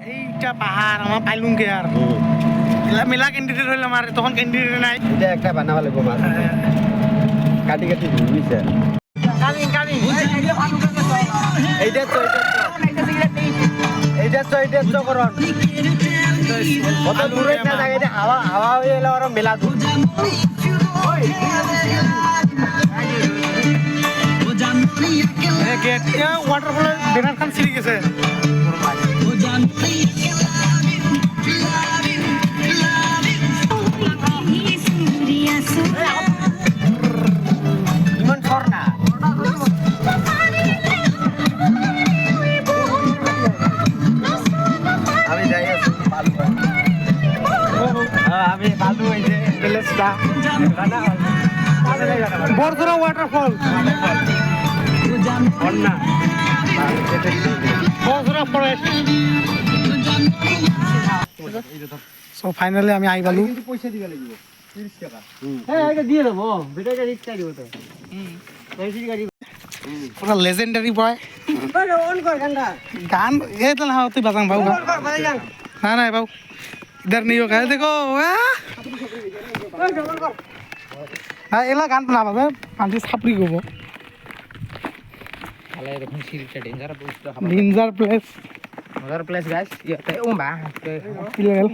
এইটা পাহাড় আমার পাইলুম কে আর মেলা ক্যান্ডিডেট হইল আমার তখন ক্যান্ডিডেট নাই এটা একটা বানাবা লাগবো মাছ কাটি কাটি বুঝছে কামিং কামিং এইটা তো এইটা তো করন কত দূরে না জায়গা এটা হাওয়া হাওয়া হয়ে এলো আর মেলা দূর গেট ওয়াটারফল বেনার খান ছিঁড়ে গেছে ইমন সর না আমি যাই আছি পালু আমি পালু এই যে প্লেসটা বরজরা ওয়াটারফল না বরজরা ফরেস্ট সো ফাইনালি আমি আই পালু পয়সা দিবা লাগিব 30 টাকা হ্যাঁ এটা দিয়ে দেবো ভিডিওটা রিস্টার্ট দিব তো পুরা লেজেন্ডারি বয় অন কর গানটা গান ये तो ना होती बताऊं भाऊ ना ना भाऊ इधर नहीं होगा देखो हाँ एला गान ना बाबा आंटी सापरी को वो আলে দেখুন সিরিজটা ডেঞ্জার প্লেস डेंजर प्लेस মজার প্লেস গাইস এতে ওমবা इलेगल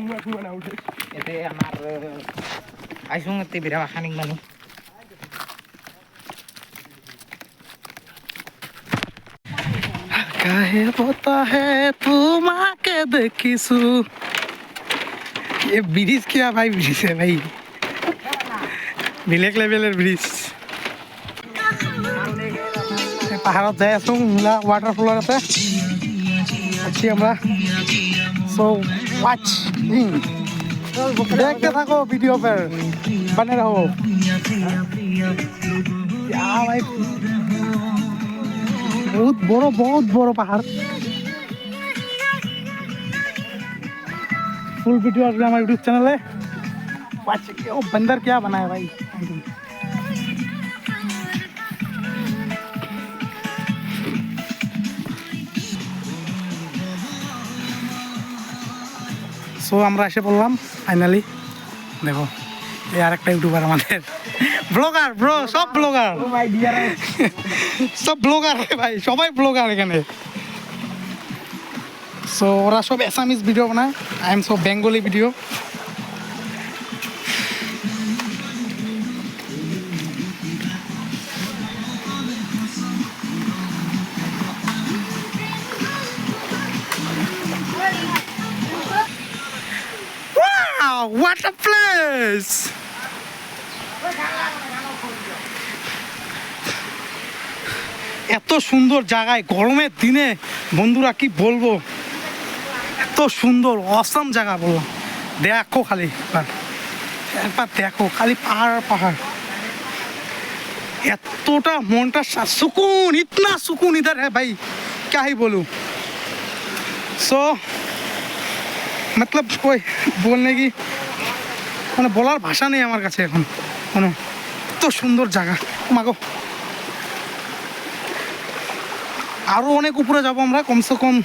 এতে আমার আইসুং এতে বিরা খানিক মানু काहे पता है तुम आके देखिसु ये ब्रिज क्या भाई ब्रिज है भाई बेलेग लेवलर ब्रिज পাহাড়ত যাই আছো মিলা ওয়াটারফলৰ আছে আছি আমরা সো ওয়াচ দেখতে থাকো ভিডিও पर बने रहो यार भाई बहुत बड़ो पहाड़ फुल वीडियो आ हमारे यूट्यूब चैनल है वो बंदर क्या बना है भाई সো আমরা এসে পড়লাম ফাইনালি দেখো এই আরেকটা ইউটিউবার আমাদের ব্লগার ব্রো সব ব্লগার সব ব্লগার ভাই সবাই ব্লগার এখানে সো ওরা সব অ্যাসামিজ ভিডিও বানায় আই এম সব Bengali video Wow, what a place! এত সুন্দর জায়গায় গরমের দিনে বন্ধুরা কি বলবো এত সুন্দর অসাম জায়গা বললাম দেখো খালি একবার দেখো খালি পাহাড় পাহাড় এতটা মনটা সুকুন ইতনা সুকুন ইধার হ্যাঁ ভাই क्या ही बोलूं सो मतलब कोई बोलने की মানে বলার ভাষা নেই আমার কাছে এখন কোনো এত সুন্দর জায়গা মাগো আরও অনেক উপরে যাব আমরা কমসে কম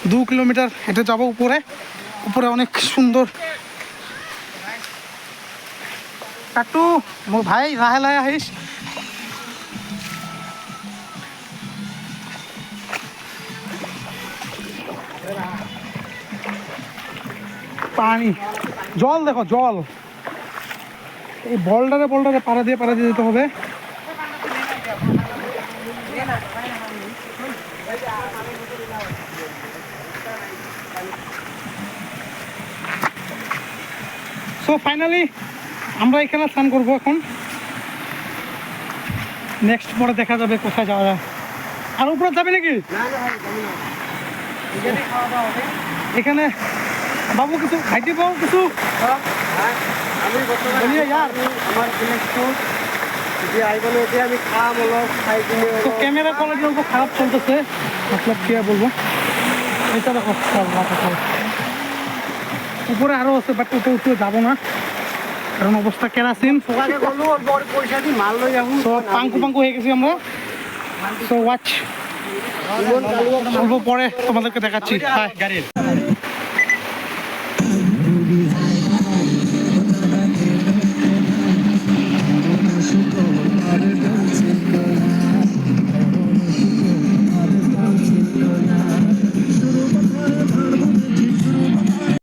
2 কিলোমিটার হেঁটে যাব উপরে উপরে অনেক সুন্দর কাটু মোৰ ভাই লাহে লাহে আহিস পানি জল দেখো জল এই বোল্ডারে পাড়া দিয়ে যেতে হবে সো ফাইনালি আমরা এখানে স্নান করবো এখন নেক্সট পরে দেখা যাবে কোথায় যাওয়া যায় আর উপরে যাবে নাকি এখানে বাবু কিছু খাইতে পাও কিছু আমি বলিয়ে यार আমার প্লেসটো যে আইবলো এতে আমি খাম হলো খাই কিনে তো ক্যামেরা কোয়ালিটি অল্প খারাপ চলতেছে मतलब কি বলবো এটা দেখো উপরে আরো আছে বাট উঠে যাবো না কারণ অবস্থা কেরাসিন সকালে গেলো ওর বড় পয়সা দিয়ে মাল লই যাবো তো পাঙ্কু হয়ে গেছি আমরা তো ওয়াচ অল্প পরে তোমাদেরকে দেখাচ্ছি গাড়ির